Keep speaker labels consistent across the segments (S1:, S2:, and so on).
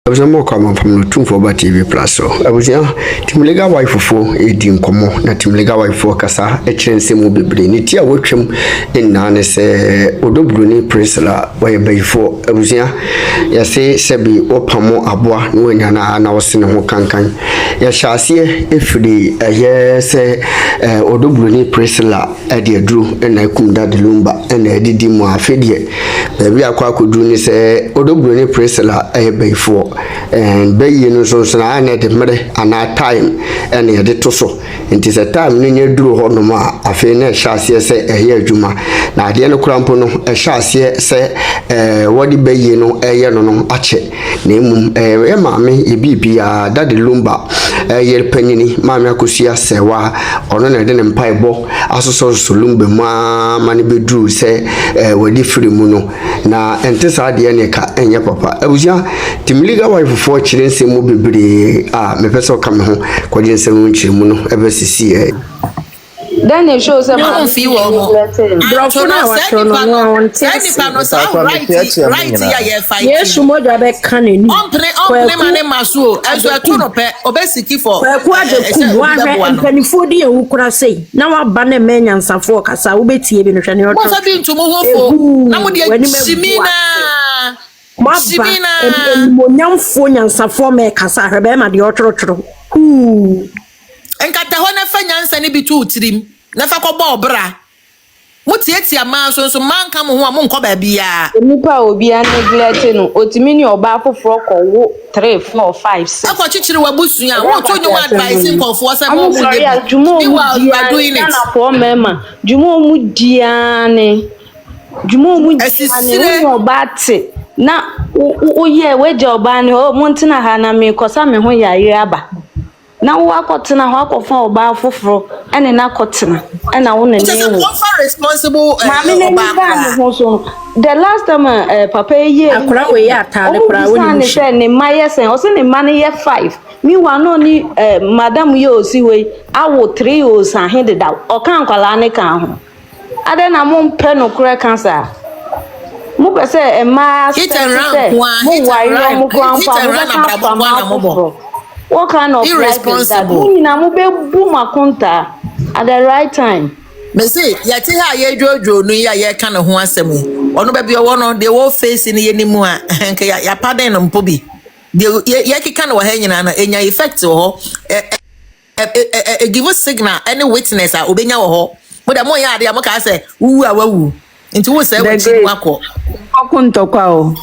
S1: I was a more common from 2 TV Plus. I was young. Timlega wife for a dim commo, not Timlega wife for Cassa, a chance will be Nitia Watcham in Nanes, Odo Bronii Priscilla, where bay for I was young. Yase Sebi Opamo Abwa, Nuana, and I was in a Hokankan. Yashasi, if the yes, Odo Bronii Priscilla, Eddie Drew, and I couldn't that lumba, and I did him more fidget. Baby, I could do this, Odo Bronii Priscilla, a bay for. And be you know so na na de mere ana time and ye de to so it is a time no nya duro ho no ma afi na hyase se eye adwuma na ade no krampo no hyase se wodi be yi no eye no no ache na emum e maame e bibia dade lumba ye panyini maame Akosua Serwaa ono na de ne mpaibo asoso lumba ma ne be duru se wodi firi mu no na entesa ade ne ka enye papa abuja timliga wife for children say mo bebre me person come ho kwaje nsem nchiremu no ebesisi
S2: Daniel shows them
S3: no fee wo mo
S2: bro na wa tro no won test
S3: right here fight
S2: yes mo do be kan ni
S3: on mane maso enso eto no pe obesiki for
S2: ku ade ku wa hwe mpanifo di ewu kura sei na wa ba na menya nsafo kasa wo betie bi no hwe ne
S3: mo so bi ntumo ho fo na mo de simina
S2: Simina monyamfo nyansafo me kasa hwebe ma de otrotro
S3: enkata ho na fa nyansa ne bitu utirim na fa kɔbɔ obra mutietia man so man ka mo ho a mo nkɔ ba bia
S2: nipa obi a neglect no otimi ni oba afoforo kɔwo 3 4 5 6
S3: akɔ chichiri wabusu a wo to nyum advice nkɔfo sa mo mu
S2: ye jumo na for mema jumo mu diane oba te na oye weje oba ni o montina ha na me kosa me ho yaye aba na wo akotena ho akofan oba afoforo ene na akotena ena wo ne ne
S3: responsible
S2: oba the last time papa ye akura we ya atale kura wo ni se ne maye sen o se ne man ye 5 mi wa no ni madam ye osi we awo 3 o san hideda o kan kwala ne kan ho ade na mo mpe no kura cancer mo pese ma
S3: hit and run
S2: what kind of irresponsible na mo be boom akonta at the right time
S3: me say ya ti ha ye jojo no ya ye kan ho asem ono ba bi wo no de wo face ni ye ni mu a nke ya paden no mpo bi de ye kika no ha nyina na enya effect ho give us signal any witness a obenya wo ho mo da mo ya ade am ka say wu a wawu nti wo say wo chi wakọ
S2: okunto o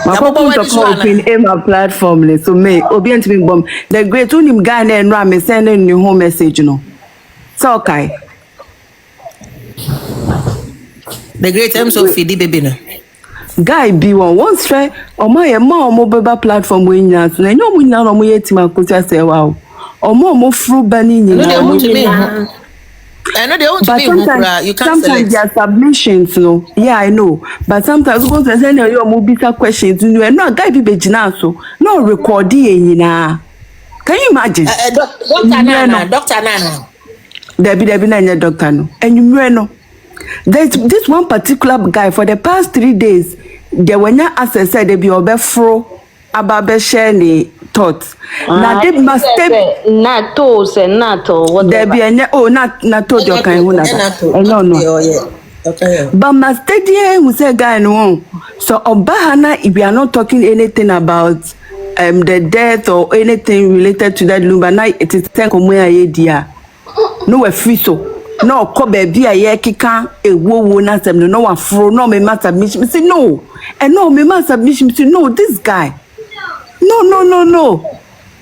S2: open Emma platform so me obi ntimi bom the great unim guy na enra me send new home message no so okay
S3: the great Exp0se di baby no
S2: guy be one try omo ye ma omo beba platform we nya so na nyo mu nya no mo yetima Akosua Serwaa omo fru bani nya
S3: I know they want to be you can't
S2: sometimes there are submissions, no. Yeah, I know. But sometimes because they send you more questions, you know, guy be so no recording na. Can you imagine?
S3: Doctor Nana.
S2: There be na doctor no. And you know, there's this one particular guy for the past 3 days. There were not access said they be obefro ababe share ni thoughts. Now they must take
S4: nato whatever.
S2: There be any not told your kind no.
S4: Okay.
S2: But must take who say guy no. So Obahana, if we are not talking anything about the death or anything related to that lumba, now it is ten komwe dia. No we free so. No ko baby aye kika wo na sem no afro no me ma submission. Say no. And no me ma submission. Say no this guy. No.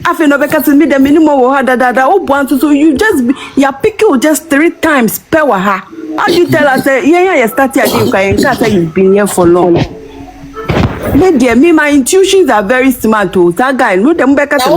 S2: I feel no because me the minimum wo da o so you just you pick you just 3 times per wa ha. How do you tell us you start here you can say you've been here for long. Me my intuitions are very smart to that guy no dem be ka
S3: say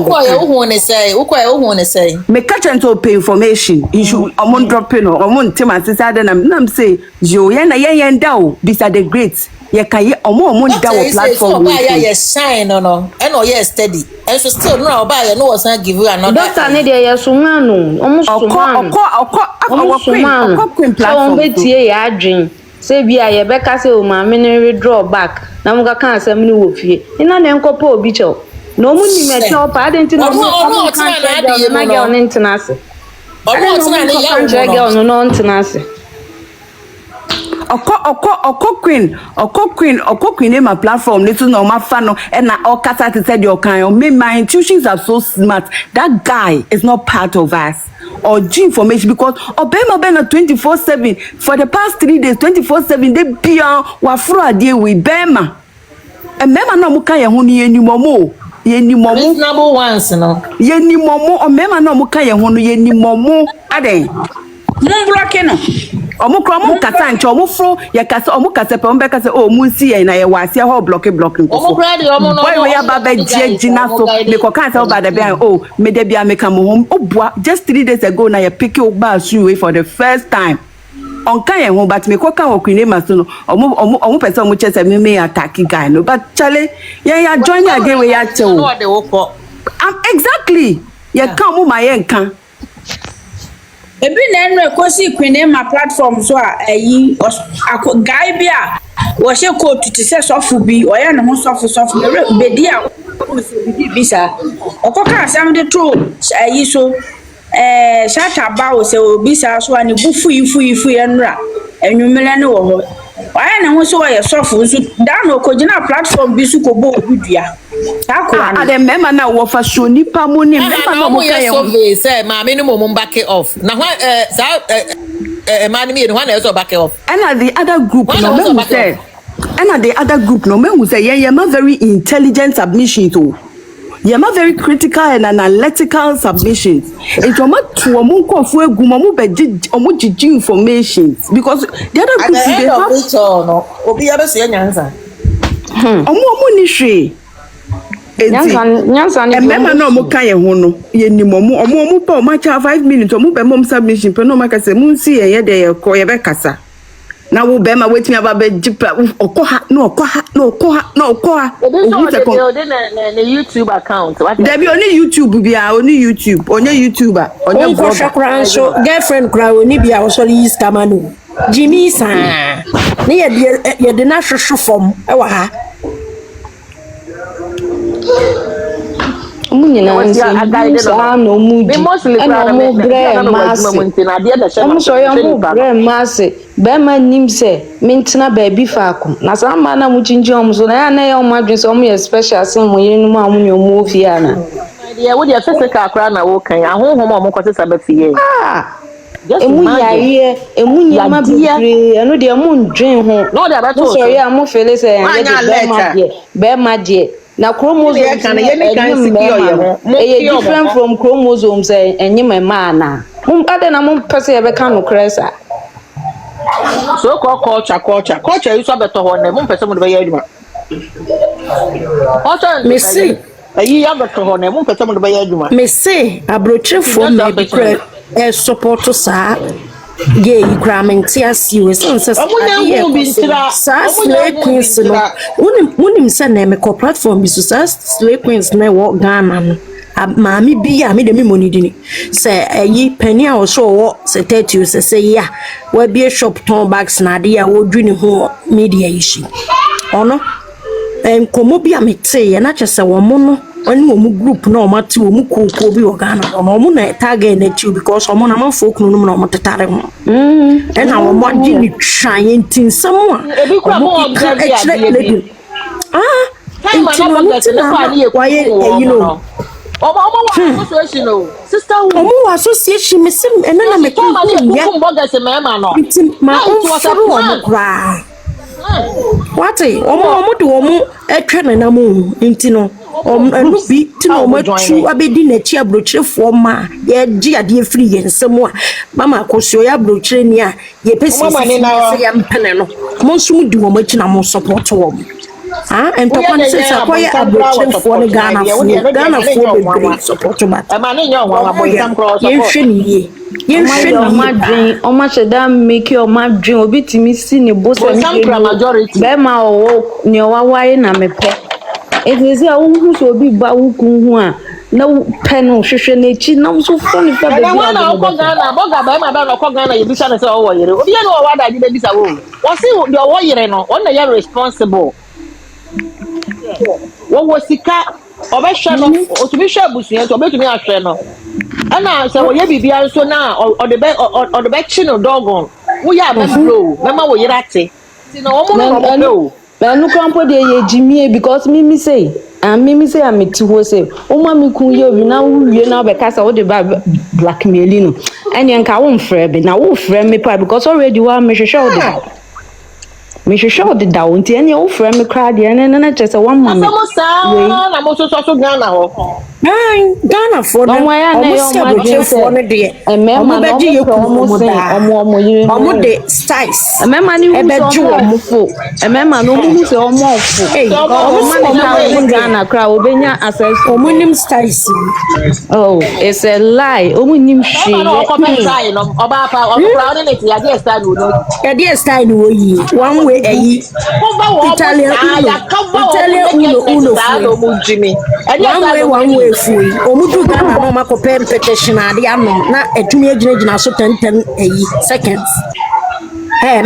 S2: me catch and to pay information you should amon drop no amon tema sisa de na say yo ye na ye da o beside the great ye can ye omo da o platform
S3: we ye shine no and o ye steady and so still no oba ye no was give you another
S4: doctor ne de ye suma no omo suma
S2: okọ platform
S4: so betie ya adwen Say be a Yebeka say o ma me withdraw back. Na mo ka kan asem ni wo fie. Ina na enkopa obi cho. No mu ni me cho pa adenti no mo kan girl na girl no ntina ase.
S3: Omo otina na ya wo
S4: girl no ntina ase.
S2: Oko queen in my platform little no my fan no and na all kata said your kind me my intuitions are so smart. That guy is not part of us or G information because Obama been 24/7 for the past 3 days 24/7 they be on wafro ade we Bema and mema no muka ye ho ni enimomo
S3: reasonable ones no
S2: ye nimomo o mema no muka ye ho no ye nimomo aden
S5: Mon bloqué no.
S2: Omo kasa nche omo fro ya kasa omo kasa pe ombe kasa o mu si ye na ye wase ho block ko
S3: omo kra de omo no
S2: boy we ya baba gina so me ko kan say ba da bia oh me da bia me kam home obua just 3 days ago na ye pick you ba su we for the first time on kan ye ho but me ko kan wo queen ma so no omo person omo chese me attack guy no but chale ya join again we ya che o exactly ye kan mo ma ye kan
S5: Ebi na enwe kosi kwene ma platform so ayi guy bia wo she coat to say sofu bi oya ne ho sofu bedi a bi sa okoka asam de to ayi so shata ba wo se obi sa so ani bufu enra enwumele ne wo ho oya ne ho so oya sofu so da no ko gina platform bi su ko bo obudua
S2: ade mema na wo fa so nipa mo ni mema na mo ka ye ho
S3: say ma me ni mo back it off na man me no na so back it off
S2: and the other group no me say and the other group no me say ye ma very intelligent submissions o ye ma very critical and analytical submissions it o ma to o mo nko fu egu mo be omo gigi information because the other group
S3: they have no obi ya be se nyanza
S2: omo ni hwe
S4: Nyansa ni
S2: mema no mo kan ye ho no ye ni omo pa o ma cha 5 minutes omo be mom submission pe no ma ka se mun si ye de ye ko ye be kasa na wo be ma wetimi aba be jipa okoha
S4: the YouTube account
S2: there be only YouTube bia only YouTube onye YouTuber onye
S6: blogger shakran so girlfriend kra oni bia wo so yi skamanu Jimmy san ne ye de na hwehwe fom e wa ha
S4: Munyina nsa no mudi ana mo bre masse be ma nim se mentina ba bi faako na sama na mu chinji om so na ya om adwen so om ye special sem mo yenu mu amunyo mu ofie ana
S3: dia wo dia physical kra na wo kan ahohom om ko sesa ba fie
S4: emu ya ma bi eno de mu ndwen ho
S3: no dia ba to
S4: so ya mo fele se be ma de na chromosomes different from chromosomes enye mema na mum ade na mum pese ye be kan no kresa
S3: so culture you so beto ho na mum pese mo de be ya aduma
S6: Messi
S3: ayi ya beto ho na mum pese mo de be ya aduma
S6: Messi abrochefo me bi kra support sa ye ikramenti asiwe sense sa slay queens no unim se na me ko platform bi so sa slay queens na wo Ghana no maami bi ya me de me money dini se ayi pani a wo so wo se tattoo se ya wa bi shop ton bags na de ya wo dwini ho media ishi ono komo bi a me te na chese wo mo no oni wo mu group na o mate wo mu kokko bi wo Ghana no mo na target na chi because o mo na man folk no no mo tetare ho e na wo mo di ni twan enti nsam a
S3: ebi kwa mo observe ya bi time na mo get na kwa ni
S6: waye you know
S3: omo association no sister
S6: omo association me sim ena na me ko
S3: ya bogus me ma no
S6: ma o foro o mo kra wate omo de omo etwe na mu enti no enu bi ti na omo tu abedi na chi abrochirefo ma ye gi ade free ye nsem a mama Akosua ya abrochire ni a ye pesi ya mpene no mo nsum di omo chi na mo support wo and to consider akoye abrochirefo ne Ghana fo be support ba
S3: ma ne nya wa boy sam cross
S6: ye hwe ni ye
S4: o ma cheda make o ma dwen obi timi si ne bo se
S3: majority
S4: be ma o ni o wa waye na mepe it is ya wu so obi ba wu kun hu a no pen no hwehwe na chi na so funny for
S3: baby na ko Ghana boga ba ma ba no ko Ghana ye bisa na say o wo yere obi na o wada ji be bisa wo wo si the o wo yere no on na ye responsible wo wo sika obehwe no o to be hwe abusuan to obetumi ahwe no ana say wo ye bibia nso na o de be chi no dogon wo ya ba blow mema wo yere ate ti na o mo no
S4: but no campo de ye jimie because me say and me say am ti ho say o ma me kun ye obi na wie na be kasa wo de ba blackmail no ene nka wo mfrɛ be na wo frɛ me pa because already wa me hwehwɛ wo de me hwehwɛ wo de da wo nti ene wo frɛ me kra de ene na kyerɛ sɛ one man
S3: na mo so Ghana ho
S6: Ghana for no de
S4: emema no omo yire
S6: omo de styles
S4: emema ni hu so omo fo emema no mu se omo fo omo na Ghana kra obenya access
S6: omo nim styles
S4: oh it's a lie omo nim shi
S3: oba pa omo kra oni ne ya dey style wo no
S6: ya dey style wo yi one way eyi Italian uno one way fui omudu Ghana no makope petition ade anom na atumi agina so 10 seconds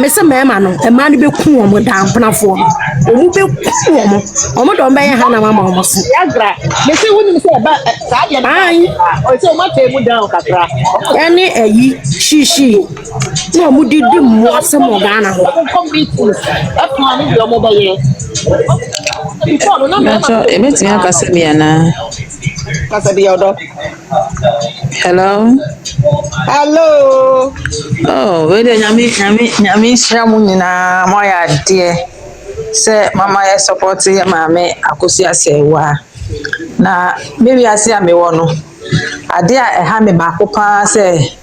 S6: me se mema no e ma ne be ku omo dampenafo omu be ku omo don be ha na mama omo se
S3: yagra me se woni se ba sa de na o se o ma te mu down kakra
S6: ene shishi no omu didi mu ase mo Ghana ho
S3: committees e plan ni omo ba ye before no na
S7: ebeti akase mi ana
S3: kasa bi odo
S7: hello oh we de nyami shiramu nyina mo ya de se mama ya support ya mama Akosua Serwaa na maybe ase amewo no ade a eha me ba ko pa se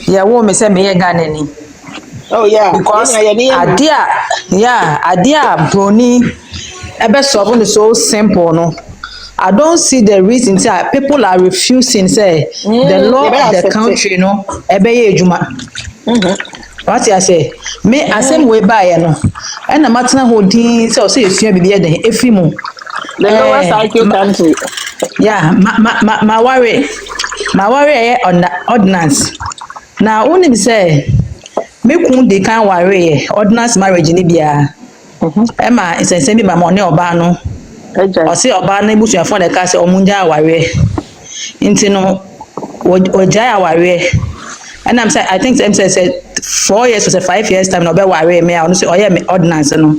S7: ye wo me se me ye Ghana ni
S3: oh yeah
S7: because ade a Bronii ebe solve so simple no I don't see the reason that people are refusing say the law of the country no ebe ye ejuma what I say me asem we buy no and na matena hodin say o say efia bibia den efimu
S3: the lower cycle country
S7: yeah ma worry on the ordinance na unim say me kun dey kan worry ordinance marriage ni bia ema isense bi ma mo ne oba no o si oba na ibusuafo de ka se omunja aware nti no oja aware and I'm say I think them say 4 years or 5 years time no be worry me I no say oye me ordinance no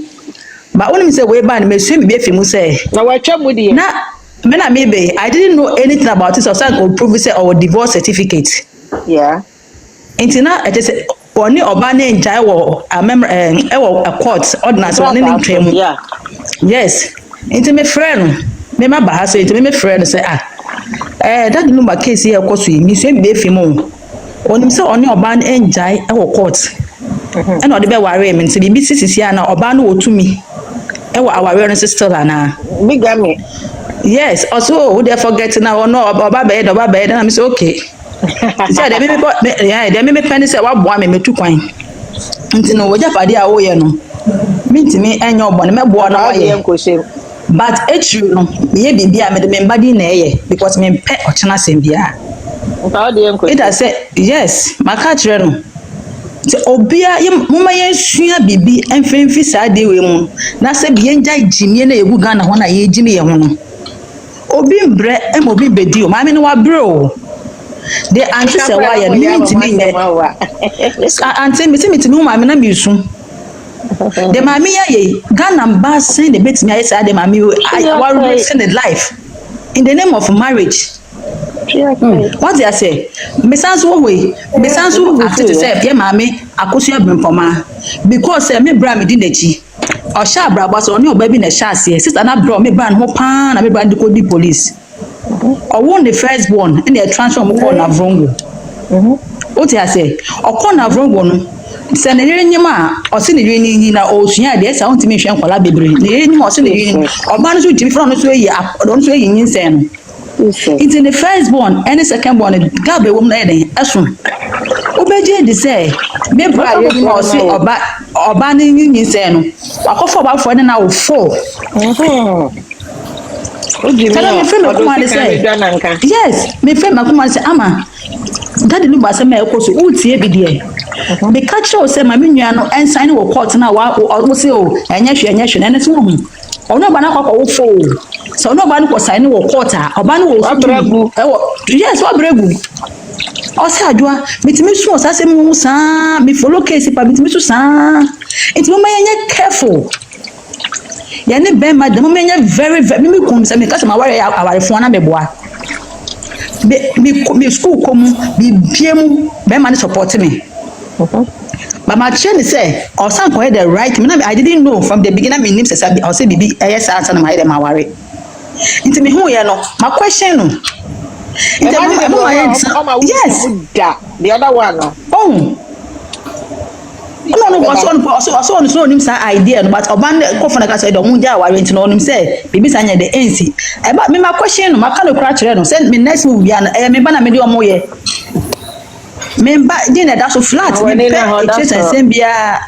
S7: but when me say we ban me so me be fimu say
S3: na wa twa mu die
S7: na me na me be I didn't know anything about it so I go prove say our divorce certificate
S3: yeah
S7: nti na I just say oni oba na njai wo a court ordinance one ni twem
S3: yeah
S7: yes nti me friend me ma ba ha so nti me friend say that number case here Akosua mi so be fimu onim say oni oba na njai wo court and odi be ware me nti bi sisi ya na oba na otumi wo aware no still na
S3: bigamy
S7: yes also who they forget now no oba be na me say okay say dem me penny say wa boa me metu kwan nti no wo japade a wo ye no mintimi enyo obo ne mebo na wa ye but echu no ye bibia me de me body na ye because me pe ochena sembia it I say yes maka kire no ti obia ye mama ye sua bibi emfemfi sa de we mu na se bi enja jimie na yegu Ghana ho na ye jimi ye ho no obi mbre em obi bedi o ma me no wa bro the auntie Serwaa ya mintimi ye auntie mitimi ma me na bi su the mami ya ye Ghana ba say the betimi ya say the mami I risking the life in the name of marriage. What they say mesanso we mesanso after to say ye mami Akosua brempoma because me bra me di nachi o sha bra gba so ni oba bi na sha ase sister na bra me bra no pa na me bra ndi ko di police o won the first born in the transfer mo ko na vrongo what they say o ko na vrongo no se na yere nyima o se na yere ni na o suya de sa ontimi hwe nkwala bebre na yere nyima o se na yere o ba no so timi from no so yi o so yi nyinse no it's in the first born and the second born gabe wo na eden asun obeje de say me bra ye ni o se oba ni nyinse no akofo ba fo na o fo Tell me friend Makuma say. Yes, me friend Makuma say ama. Daddy no ba say me Ekosua wo tie bi de. Me catch you say ma me nua no ensign wo court na wa say o enye hwe ene so hu. Ono ba na kwakọ wo fo. So no ba no ko sign wo court a oba no wo bregu. Yes, wa bregu. O say adwa metimi su o say me saa me follow case pa metimi su saa. It mo yenye careful. Ya ne be ma de mo yenye very me kum say me ka say ma ware aware fo na me boa. Me school komu bi biemu be ma support me. But my chain say or some go the right me I didn't know from the beginning me name say I say bibi yes answer na my head ma worry. Into me who you know my question no. Yes.
S3: The other one.
S7: Oh. No was on him say idea but oban ko fana ka say do mu ja worry no him say bibi say the NC. E ba me my question no maka no kra kire no say me next move bia na me ba na me de omo ye. Member dinner that so flat me pay same bia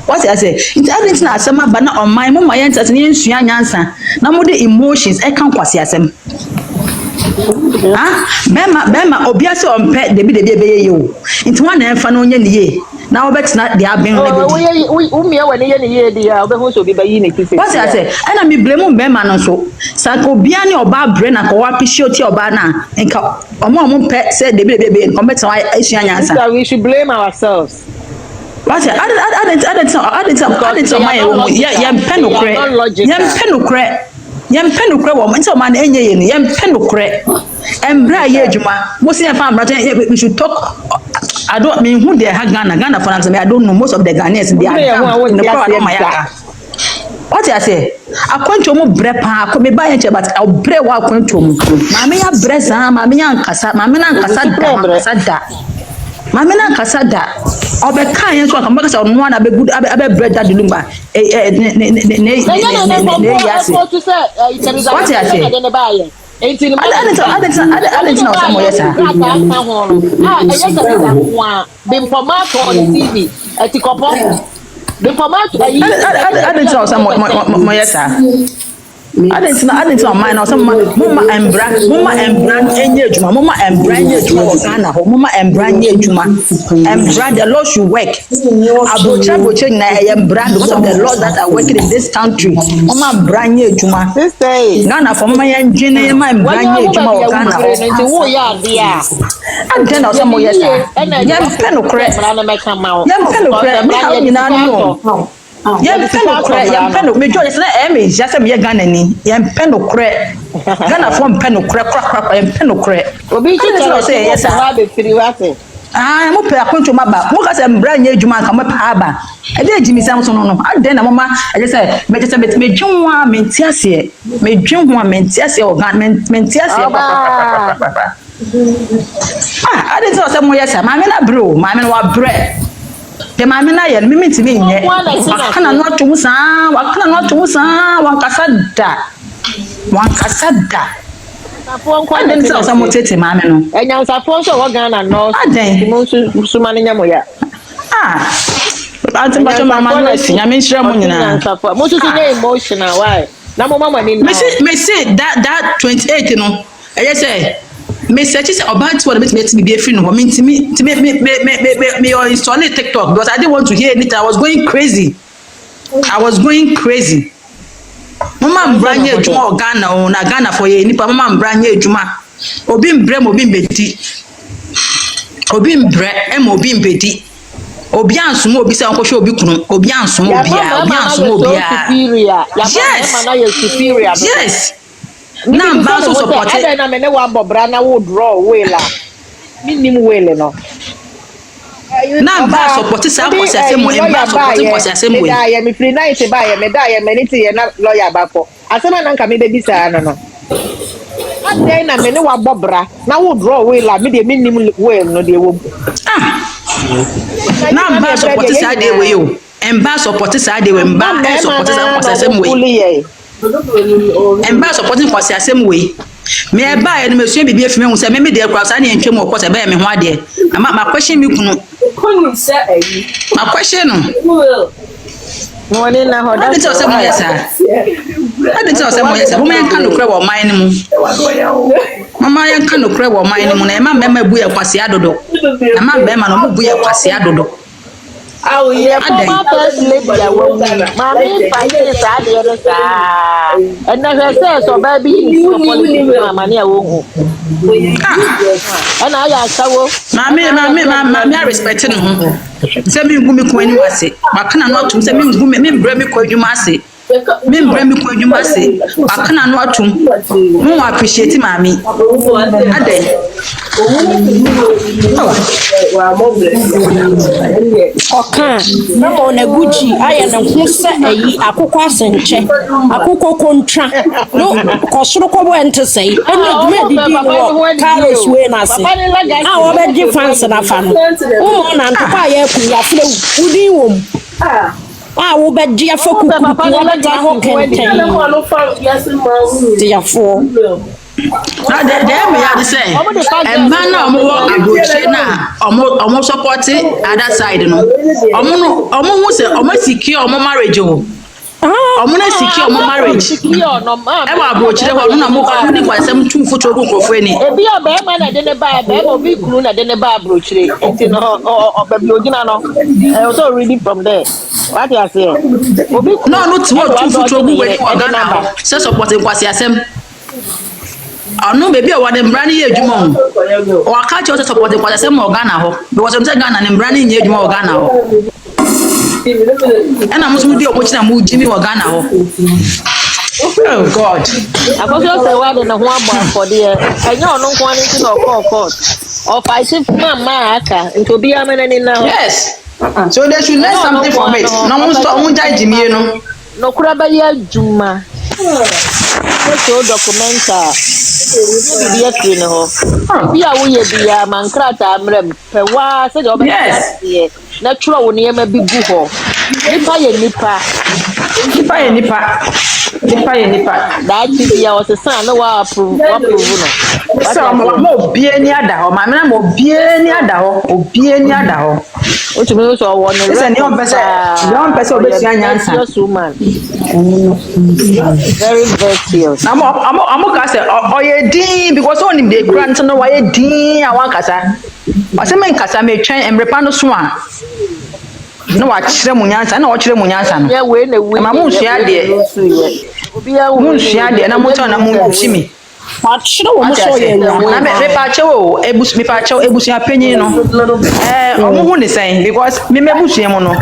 S7: what I say it's everything na asema ba na on my mama yen tete ne nsua nyansa na mo de emotions e kan kwase asem bema obia se on pay de bi be ye o nti wan na emfa na onye ne ye na wo betina de aben na be
S3: wo mia wani ye ne ye dia obehu so bi bayi ne kise
S7: what I say na me blame bema no so sanko bia ne oba bre na ko wa appreciate oba na nka omo pay say de be compete wa esua nyansa
S3: we should blame ourselves.
S7: What I didn't my yem penukre wo nti o man enye ye no yem penukre embra ye adwuma mo se fa ambra we should talk. I don't mean who they have Ghana for example I don't know most of the Ghanaians they are in the power of my what I say akwanto mo bre pa ko me ba ye che but I bre wa akwanto mo ma me ya bre sa ma me ya nkasa ma me na nkasa da Mama na kasada obeka yen so akamba kasa no na be good abe bread that lumba ne yasi what I say I didn't know some yes sir
S3: be format on TV etikopo be format
S7: I didn't know some yes sir I didn't know mine or some mama and brand enye juma mama and brand juma Ghana ho mama and brand juma and brand the law should work abocha na brand because of the laws that are working in this country mama brand juma Ghana for mama yan jine mama brand juma Ghana ho
S3: wo ya dia
S7: and then some yes sir yam peno correct me how you know yam peno me joy say me just me Ghana ni yam peno kre Ghana from peno kre yam peno kre
S3: obi chi say yes sir be free wate
S7: mo pe akonto maba mo ka say mbra nya adwuma ka mo pa aba e dey jimi sam so no aden na mama I just say me just me dwunwa me ntiase me dwunwa me ntiase o Ghana me ntiase I didn't say mo yes sir ma me na bro ma me wa bre the mama na ye me ntimi nye wakana no to musa wankasada I didn't say some tete mama no
S3: enyansa fo so wo Ghana no mo suma ne nyamo ya
S7: anti bacho mama no si nyame nhira mo nyina
S3: mo so nye emotional why na mo mama ni
S7: me say that 28 no I say me search say about what me be free no me install TikTok because I didn't want to hear anything. I was going crazy. Mama branye ejuma Ghana o na Ghana for ye nipa mama branye ejuma obi mbre mo obi mbedi obi mbre obi mbedi obi ansum obi se anko hwe obi kunu obi ansum obi yes na ba so support
S3: e na me ne wa bobra na wo draw way la minim way le no
S7: na ba support sa ko se asem mo ba support ko se asem we
S3: da ya me free night ba ya me da ya me niti ye na lawyer ba ko asema na nka me be bisa no ade na me ne wa bobra na wo draw way la me de minim way no de wo
S7: na ba support sa de we o en ba support sa de we mba support sa ko se asem we Emba supporting for asem we me e ba ye no mesua bibia fime hu se me de kura sa na entwem o kwose ba ye me ho ade ma question me kunu
S5: kunu se ayi
S7: ma question no
S3: Money na ho
S7: I didn't tell someone yes, I didn't tell someone yes. Woman can't cry or mine. Mama yan kan no kre wo man mu na e ma mema bu ya kwase adodo e ma mema no bu ya kwase adodo
S3: awo ye former first lady ya wo mama fa ni sa de re sa and na say so ba bi politics mama ni ya wo hu ana ya sawo
S7: mama I respect no ho se mi ngu mi ko anyu ase makana no atum se mi ngu mi bra mi ko adwuma ase me mbra mi ko adwuma se akana no atum mo appreciate mami ade
S6: oka na mo na guji aya na ho se ayi akokọ asenche akokọ kontra no kosoro ko bo ente sei ene duma didi wo carlos we na se wo be gi fans na fa no wo na ntwa ya ku ya fle udin wo wo be dia foku ku wo ta ho kenten dia fo
S7: na de me ya say e man na omo agoche na omo support other side no omo hu se omo secure omo marriage o omo na secure omo marriage e wa agoche ho no na mo ko ni kwasem tu foto ko kofo ni
S3: ebi obe ma na de ne ba obi kunu na de ne ba agoche enti no obabi ogina no also reading from there what you say obi
S7: no ti wo tu foto ko we ni organa se support kwase asem no baby o wadem brani ye adwuma o aka che o support kwase asem organa ho because o say Ghana ne brani nye adwuma organa ho ena musu di obo china mu jimi organa ho oh god
S3: Akosua Serwaa de na ho abo for there enye ono nko ani ti no court or fight mama aka nto bi amana ni na
S7: yes so they should learn something from it no mo sto mo jai jimi
S3: no kura ba ya juma so documenta bi ya trene ho bi a wo ye bi ya mankrata amrem pe wa se de obese na tro wo ne ma bi gu ho nipa ye nipa da ti bi ya o se san na wa approve no
S7: so mo bie ni ada ho ma me na mo bie ni ada ho
S3: o ti me so wo ne
S7: se ni on pese obetu anyansa
S3: very virtuous
S7: amo ka se oye din because on him dey grant no wa ye din awon kasa o se men kasa me twen emrepa no so a no wa kire munyansa na o kire munyansa no
S3: ya we na we
S7: ma mu hia de
S3: obi ya wo
S7: mu hia de na mu ton na mu chimi
S6: pa chiro wo mo so ye
S7: na me pa chewo ebusu apenyin no omo hu ni sen because me mebusu emu no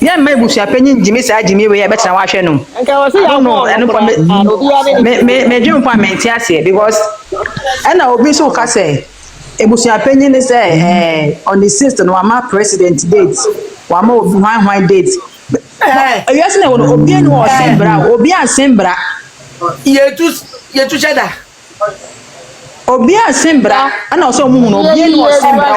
S7: ye me ebusu apenyin jimi sa jimi we ye betena wa hwe no
S3: nka wo se ya
S7: no eno pa me dwem pa menti ase because na obi so ka say ebusu apenyin ni say on the 6th no ama president date wa ma obi hwan date yes na obi enu o sembra obi asembra
S8: yetu cheda
S7: obi asembra ana so mu no obi enu o sembra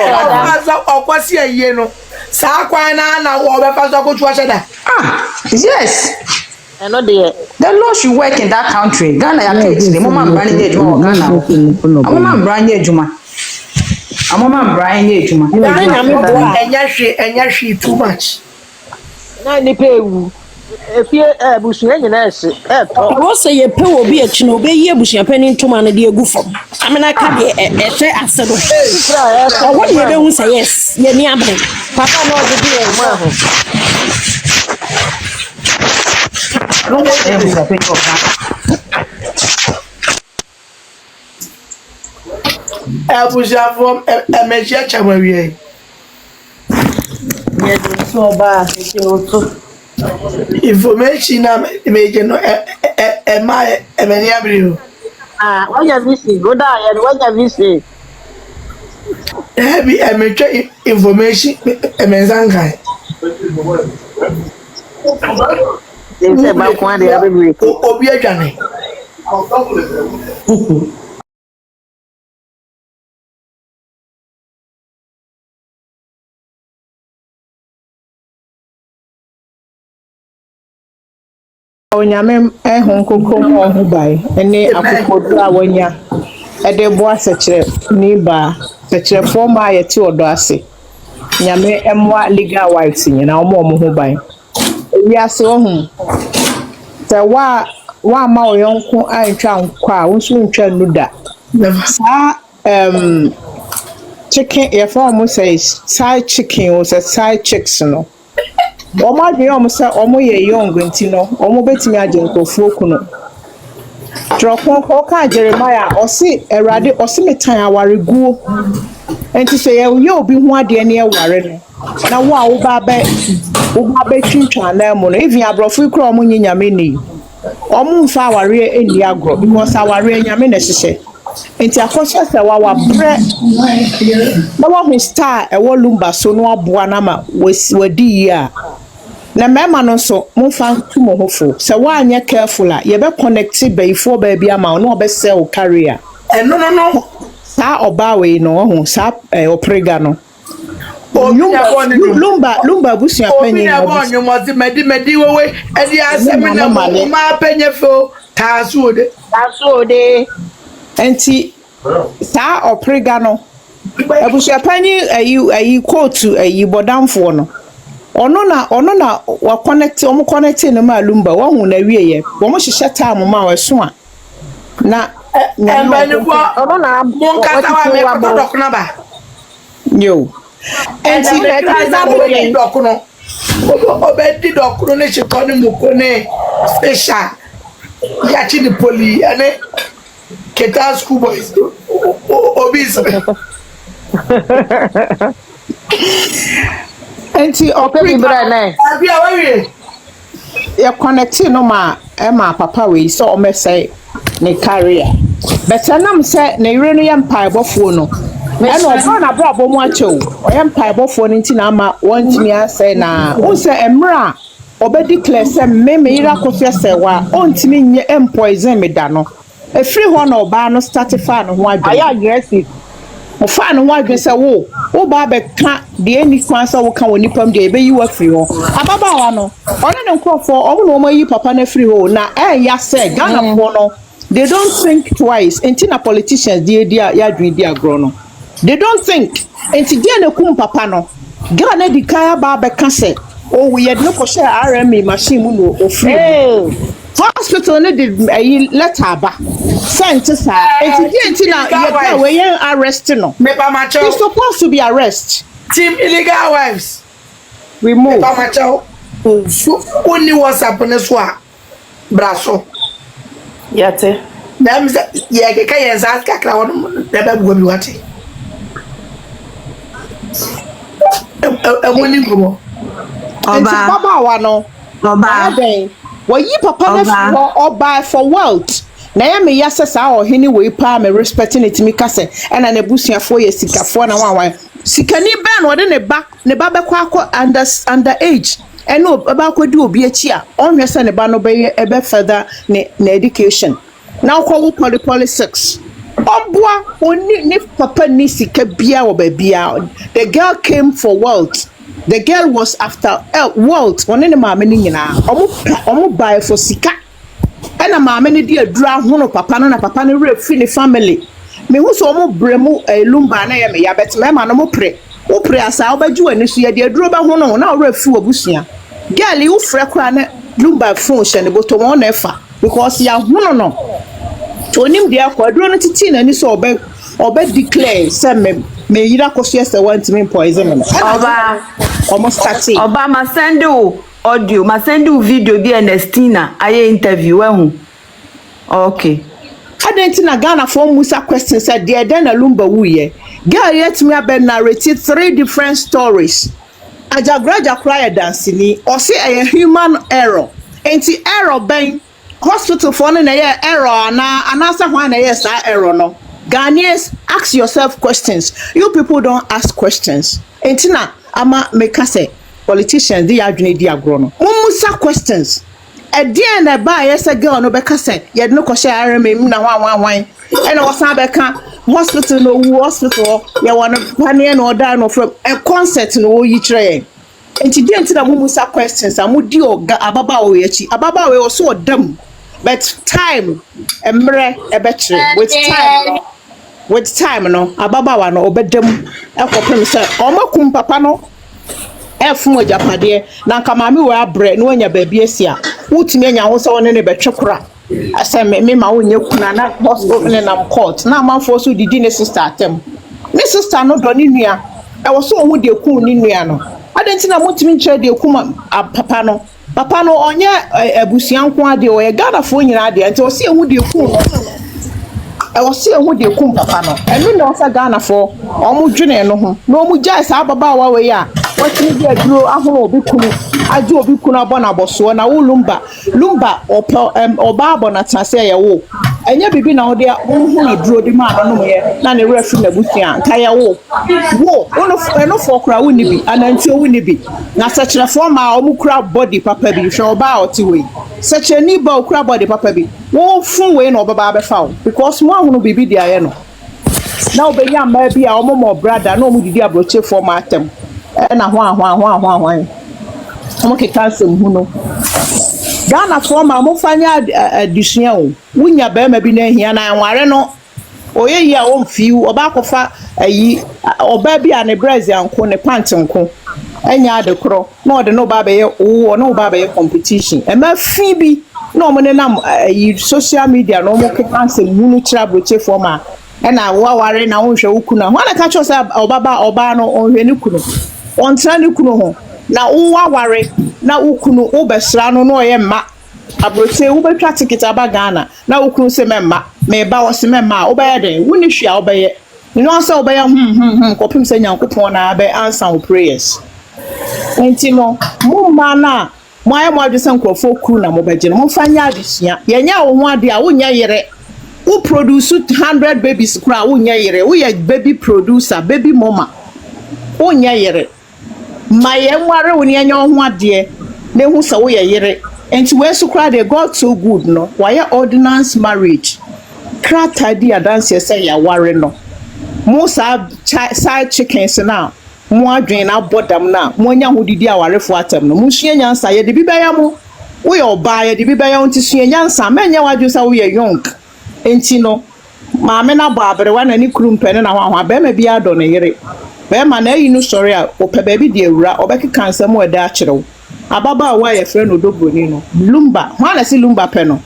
S8: okwasi aye no sa kwan na wo be fa so ko chu cheda
S7: yes
S3: eno de
S7: the law should work in that country Ghana ya case the mama brand nye ejuma Ghana mama brand nye ejuma
S8: enya hwe too much
S3: na ni pe ewu efie busu enyi na ese to
S6: wo se ye pe wo bi achi no be ye busu apani ntoma na de egu fom amena ka de ehwe ase do wo ye be hu say yes ye ni abre
S3: papa no de bi e ma ho
S7: no dey busu apani
S8: abuja from emeje chamawie
S3: ye do so ba se oto
S8: information na meje no ma emeni abiri
S3: onya visi go da ya onya visi
S8: bi emeche information emenzanga
S3: se ba kwa de abiri
S8: obi adwane
S9: onyame ehun kokom ohu bai ene akokodu awanya ede bo asechire ni ba sechere forma yeti odo ase nyame emwa legal wives nyina omo hu bai Yes, oh, the wa ma oyonko antwa nkwa a wonso ntwa nuda. Chicken if almost says side chicken or side chicks no. Omo de almost say omo ye young nti no omo betimi agye nkofo kuno. Trokon ka Jeremiah osi erade osi metan awareguo. Enti say ye obi ho ade ne eware no. Na wo ba twintwa na mu no even abrofo kura omo nyanyame ni. Omo mfa aware eni agro because aware nyame na hyehyɛ. Enti Akosua Serwaa wa bre na wa hu star e wo lumba so no aboa na ma wadi yi a na mema no so mfa tumo hofo se wa anya careful a ye be connect before baby ama no be sell career no sa oba we no hu sa oprega no lumba busia penye
S8: na bonyo mo di medi wewe e di asemi na ma penye fo taasuode
S9: enti sa oprega no abusia penye ayi quote ayi bodamfo no ono na wa connect omo connect no ma lumba wa hu na wieye wo mo hyehyɛ time ma wa so a na
S3: ono na
S8: mon kasa wa me ko dok na ba
S9: yo enti
S8: na dok no obedi dok no ne chiko ni muko ne special ya chi di poli ane keta school boys obis
S9: enti
S8: oprega abi awe
S9: ya connect no ma papa we so o me say ne career better nam say na yire no ya mpaebofo no e no oba na brabo mu achew o ya mpaebofo no nti na ama wontimi asay na o say emra obedi declare say me yire Akosua Serwaa ontimi nye empoison me da no e free ho na oba no start fa no ho adwo
S3: aya aggressive
S9: o fa no ho adwo say wo ba be ka de ani kwan say wo ka woni pam de be yi wa free ho ababa wa no ono ne nkofo omo no mo yi papa na free ho na ya say Ghana for no they don't think twice. Entina politicians dia dwi dia agro no. They don't think. Enti dia na kum papa no. Ghana di kaya ba be ka say, "Oh, we had no ko share RMA machine mu no ofri." Hospital no did letter ba. Sent sa. Enti dia entina ya we arrest no. It's supposed to be arrest.
S8: Team illegal wives.
S9: Remove.
S8: Mepa macho. Only WhatsApp ne so a braso.
S3: yate
S8: Nam ye ke kayen za kakra won da ba buwa bi wate woni ngomo
S9: Oba baba wa no oba den wo yi papa na for oba for wealth na ya me yase sa o hini we pa me respecting it mi kase na na busuafo ye sikafo na wan sikani ben wo de ne ba be kwa under age eno ba ko di obi achi a onhwe se ne ba no be further ne education now ko politics obua oni ne papa ni sika bia wo ba bia the girl came for wealth the girl was after wealth one ne maame ni nyina omo buy for sika ena maame ni di adura hono papa no na papa no refi ne family me hu so omo bremu lumba na ye me ya bet me ma no mo pre wo pre asa wo ba ju ani so ye di aduro ba hono na wo refi obusua girl you frekra na lumba phone she ne boto won na fa because ya hono no onim dia ko aduro no titi na ni so obe declare say me yira Akosua Serwaa ntimi poison me
S2: oba
S9: almost 30
S2: oba ma send you audio ma send you video bi Ernestina aye interview ehu okay
S9: Adentina Ghana for Musa questions said the Edena Lumba wuye girl yet me have narrated 3 different stories ajagraja cry dancing or say a human error enti error ben hospital for na error na anasa hwan na yes error no Ghanaians ask yourself questions you people don't ask questions entina ama make say politicians dey adwene di agro no musa questions e dey na ba yes girl no be ka say ye no ko share RMM na wan and was abeka hospital no hospital ye won pane na order no from a concert no yi kire enti dey entina musa questions amudi ababa o yachi ababa we so odam but time emre ebetire with time no ababa wa no obedem ekopem say omakum papa no ɛfun ojapade na nka maame wo abrɛ no anya baabi asia wutumi anya ho sɛ wone ne betwekora asɛ me ma wo nye kuna na hospital ne nam court na amanfo so didi ne sister atem ne sister no do ne nua ɛwɔ so wo de ku ne nua no adenti na mutumi nkyerɛ de ku papa no onye abusia nko ade o ye Ghana fo nyina ade nti o se ehu de ku no ɛwɔ se ehu de ku papa no ɛno na o sa Ghana fo o mu dwene no ho na o mu gya sa baba wa we ya watini bi aduro ahono obi kunu aje obi kunu abona boso na wo lumba oba abona tase ye wo enye bibi na wo de hu na duro di ma no ye na ne refi na busia nka ye wo ono fo kura wo ni bi ananti wo ni bi na sekyerefo ma o mu kura body papa bi hwe oba oti we sekyereni ba o kura body papa bi wo fun we na obaba abefa wo because mo ahono bibi dia ye no na obenya ma bi a o mo brother na o mu didi abroche for ma atem na ho omo ke cancel hu no Ghana for ma mo fanya adisua o wunya ba ma bi na hia na anware no oye yi a o mfiu oba kofa ayi oba bi a ne brazi anko ne pant nko enya adekro na ode no ba be ye wo no ba be ye competition e ma fi bi na omo ne nam ayi social media no mo ke cancel hu no kira broche for ma e na waware na wo hwe ukuna ho na ka cho say oba no onhwe ne kunu ontra ne kunu ho na waware na ukunu ubesra no no ye mma abroche ubetwa ticket aba Ghana na ukunu se memma me ba wo se memma obeye den woni hwia obeye no say obeye kopim se nyankopon na be answer wo prayers enti no mo ma na mo aye mo adwese nkrofo kuru na mo beje no mo fanya adesua ye nya wo ho ade a wo nya yere wo produce 100 babies kura wo nya yere wo ye baby producer baby mama wo nya yere my enware woni anya ho ade na hu se wo ye yere enti we so kra de God so good no why ordinance marriage krata di adanse say ya ware no mo sa side chickens na mo adwen na bodam na mo anya ho didi awarefo atam no mo sua nyansa ye de bi beya mo wo ye oba ye de bi beya onti sua nyansa menya wadwo sa wo ye young enti no maame na bo abere na ni kurumpene na ho ba ma bi ado ne yere be ma na yi no story a ope ba bi de ewura obeki kansa mo eda akyerew ababa wa ye frɛ no Bronii no lumba ho na si lumba pe no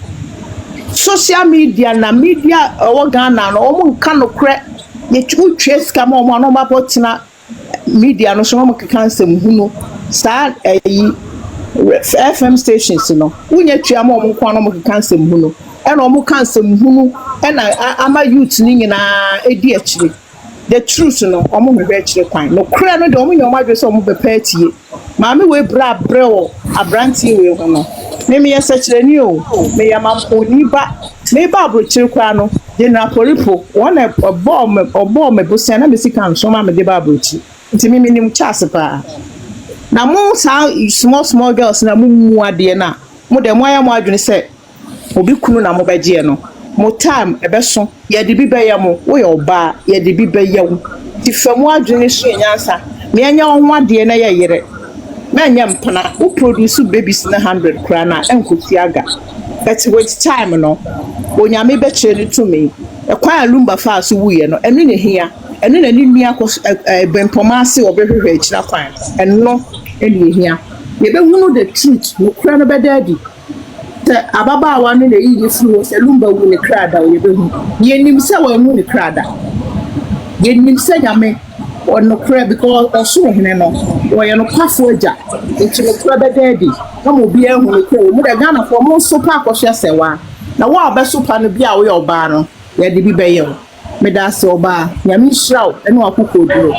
S9: social media na media o Ghana no o mu nka no kre ye twetwe ska ma o no ma botina media no so mo kansa mu no sa ayi FM stations no unya twia ma o mu kwa no mo kansa mu no e na o mu kansa mu no e na ama youth ni nyina edi akire the truth no omo me hwe kwan no kra no de omo nyoma adwe so omo bepa atie maame we bra brɛ abrantie we ho no me yesakireni o me yamamponi ba me ba abrochire kwa no general polipo wona obo me bosia na me sika nso ma me de ba abrochi nti me nim chance pa na mo small girls na mu ade na mo de mo aya mo adwene se obi kunu na mo beje no mo time ebeso ye de bi beya mo wo ye oba ye de bi beya wo ti famu adwene so nyansa me anya ho ade na ye yere na nya mpana wo produce babies na 100 kra na enkosi aga but with time no onyame be chere to me e kwa lumba fa so wuye no enu ne hia enu na ni nua ko bempomase obehwehwe akira kwan enu enu hia ye be hunu the truth no kra no be daddy ababa wa no le yi furu se lumba wu ne krada o ye be hu ye nim se wa hu ne krada ye nim se nyame ono kra because oso hene no wo ye no kwafo aja enti no kra be daddy na mo bi ehu ne kra mo de Ghana for mo so pa akosua Serwaa na wo abeso pa no bi a wo ye oba no ye de bi be ye me da se oba nyame hiraw ene akoko duro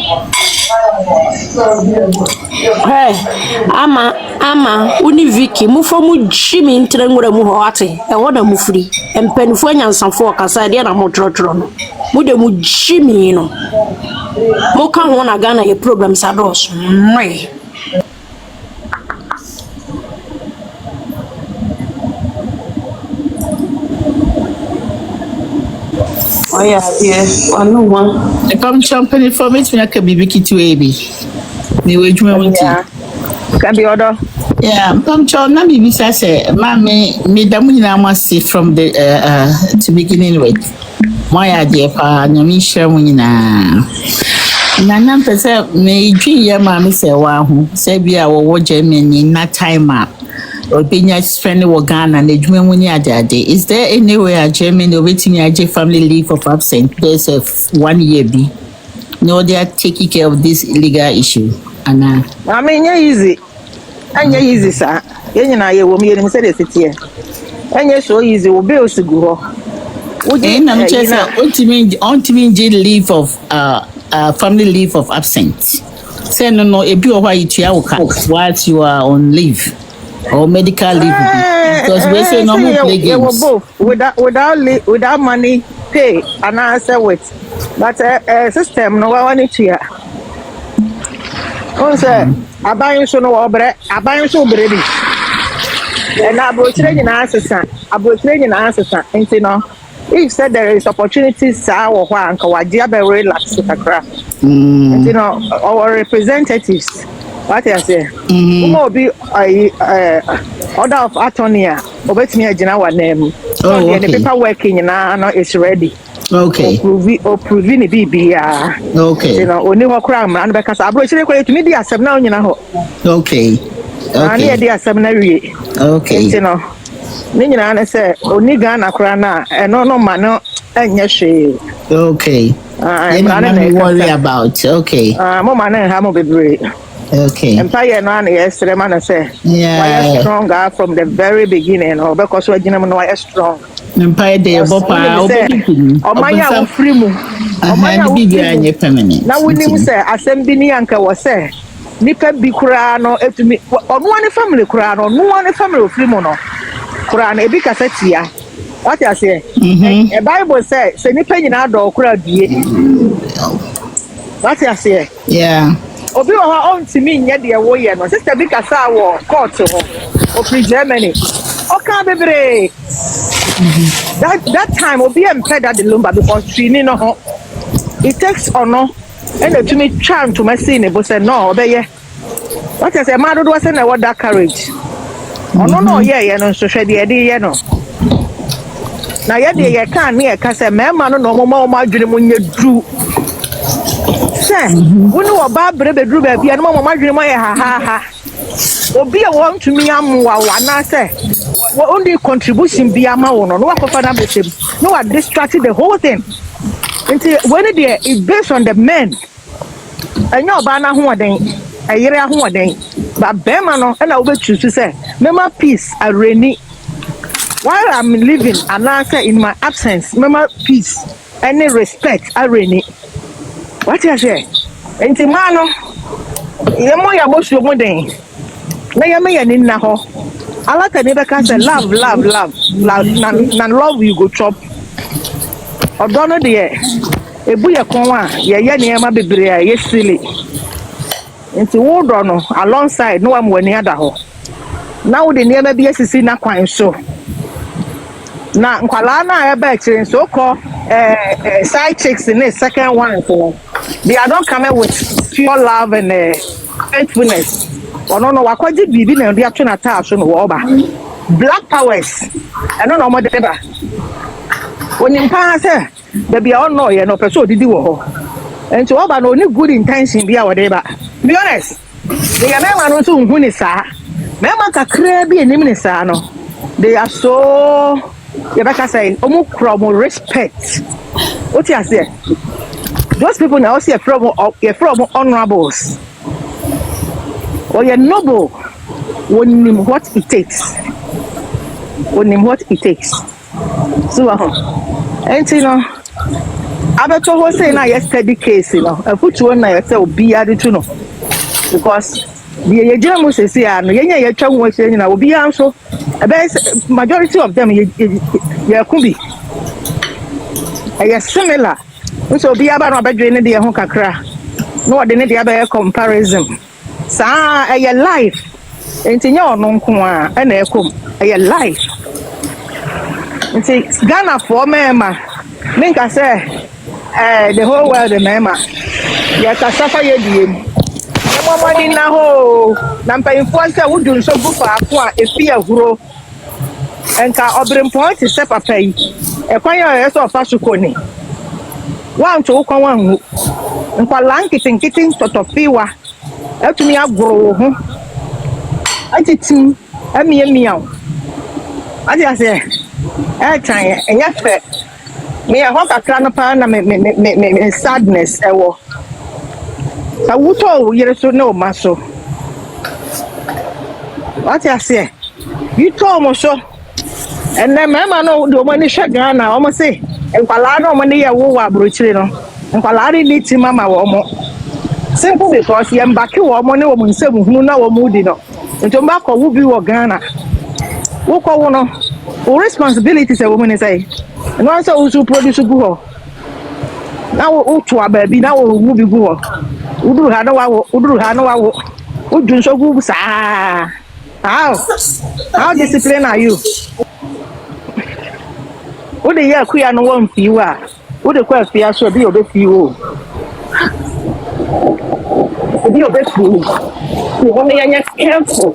S6: Hey, ama uni Vicky mufo mu jimi ntre ngure mu ho ate e wona mu firi empanifo anyansafo kasa de na mo trotro no mu de mu jimi no mo ka ho na Ghana ye problems ados mwe oya dear anu one
S7: come champion for me to make a baby kitty baby me we juma wonti
S9: can be order
S7: come chon na bibi say mama me da mu nyina amase from the to beginning with my idea pa nyami hira mu nyina
S10: Nana pese me dwi ye ma me Serwaa ho se bia wo Germany na time a obinya friend wo Ghana na adwuma mu ni ade. Is there any way a Germany obetimi age family leave of absence there's a 1 year be no they are taking care of this illegal issue ana
S3: I mean easy anya easy sa ye nyina ye wo me ye say dey sit here anya so easy wo be osigu ho wo
S10: na me say ultimate leave of family leave of absence. Say no, if you are whilst you are on leave or medical leave, because we say no more play games.
S3: Both without money pay and answer with, but system no one it here. On say abayin so no obre, abayin so obre. And abo training answer, you know. If said there is opportunities or one kawadia be relax with a craft. You know, our representatives, what I say, who be order of attorney, obey me a general name. Oh, the paperwork in now is ready.
S10: Okay.
S3: Proving BB.
S10: Okay.
S3: You know, only one crime and because I brought you to me, dear, now, you know.
S10: Okay.
S3: Okay. Dear seminary.
S10: Okay.
S3: You know. Nina na say oni Ghana kra na no ma no enye hwe.
S10: Okay. I'm not worry about. Okay.
S3: Mo ma na ha mo bebre.
S10: Okay.
S3: Empire no na yesterday man say.
S10: Yeah.
S3: Why stronger from the very beginning or because we gina no why strong.
S10: Empire dey bopa
S3: omanya wo free mu.
S10: Omanya wo free permanent.
S3: Na wonim say asem bi ni anka wo say nipa bi kra no etumi ono ne family kra no no ne family free mu no. Quran ebi kasetia what you say a Bible say say nipa nyina do kura die what you say
S10: yeah
S3: obi o ha on timi nye de wo ye no sister bi kasa wo court ho o free Germany o ka bebre that time obi em pay that the lumba because she ni no ho it takes ono and to me trying to mercy ne bo say no obeye what you say ma do say na what that courage. Oh no, yeah, no, so shady idea, no. Now, yeah, they can't near Cassa, mamma, no more margarine when you drew. Sir, we know about Brebe Drew, be a moment margarine, ha. Or be a one to me, I'm one, I say. What only contribution be a man, no one for with him. No, I distracted the whole thing. Until when it is based on the men. I know Bana who are then. A year who are then. But Bemano and I will choose to say, Mema peace, I rainy. While I'm living and answer in my absence, Mema peace, any respect, I rainy. What you say? And Timano, Yamoya Bush, your wedding. Nayamaya Ninaho. I like a neighbor can say, love, love, you go chop. Or don't know the air. A buya conwa, Yama Bibria, yes, silly. Into Wodono alongside no one when near the hole. Now the near BSC na quite so. Now, Nkwalana, I bet you so called side chicks in the second one. So they are not coming with pure love and faithfulness. Or no, what could it be? And they are trying to attach on the Black powers. I don't know what they are. When you pass, they all know you know, so did you. And to Oba, only good intention be our neighbor. Be honest. They are never also who is sa. Member ka crabby and Niminisa. They are so Rebecca saying, Omo respect. What you say? Those people now see a from honorables. Or you're noble when him what it takes. When him what it takes. So and you know. Abeto was saying na yesterday case, you know. I put you on na say obi ade to no. Because the Exp0se say no yenya ye twa wo say na obi anso. Majority of them ye could be. Similar. So obi aba no abedwe ne de ho kakra. No de ne de aba comparison. Sa your life. Enti nya ono nko a na ekom. Your life. Enti Ghana for mema. Minka say the whole world the mema. Ya kasafa ye diem. Mama ni na ho. Na mpanyimfo say wudun so bufa afo a efi ahuro. Enka obrempon ti se papa yi. Ekwan ya so fa sukoni. Wan to ukwan wan hu.
S9: nkwala nkitinkiti totofiwa atumi agoro wo ho atitim amiamia ade ase tan enya fe me ya ho kakra no pa na me sadness ewo sa wuto yere so na o maso ate ase you told mo so and then mama no do money shaga na o mo say nkwala no mo ne ye wo wa brochire no nkwala ni ti mama wo mo simple because ye mbaki wo mo ne wo mo nsem hunu na wo mu di no nto mba ko wo bi wo Ghana wo ko wo no wo responsibilities e wo mo ne say no so wo produce gu ho na wo to ababi na wo wo bi gu ho uduru ha no wa wo udun so gu sa how disciplined are you? What the year queer no one fee wa? What the queer fee so be obey fee be obey fee. You want me careful.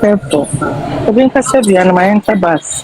S9: Careful. Obey ka sebi and my enter bus.